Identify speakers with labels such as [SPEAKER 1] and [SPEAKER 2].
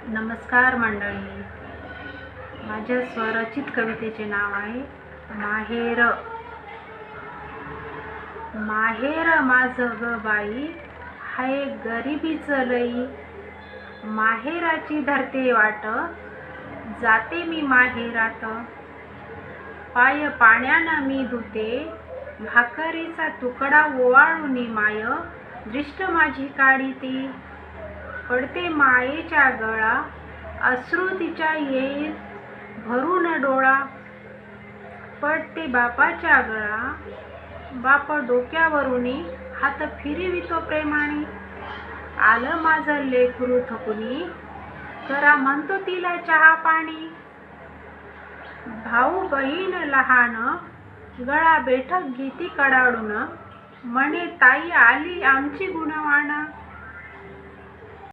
[SPEAKER 1] नमस्कार मंडळी. माझ्या स्वरचित कवितेचे नाव आहे माहेर. माहेर माझं ग बाई, हाय गरिबीचं लई. माहेराची धरते वाट, जाते मी माहेरात. पाय पाण्यानं मी धुते, भाकरीचा तुकडा ओवाळून माय. दृष्ट माझी काढीते, पडते मायेच्या गळा. अश्रू तिच्या येईल भरून डोळा. पडते बापाच्या गळा, बाप डोक्यावरुनी हात फिरवितो प्रेमाने. आलं माझं लेकरू थकुनी, करा म्हणतो तिला चहा पाणी. भाऊ बहीण लहान, गळा बैठक घेती कडाडून. म्हणे ताई आली आमची गुणवान.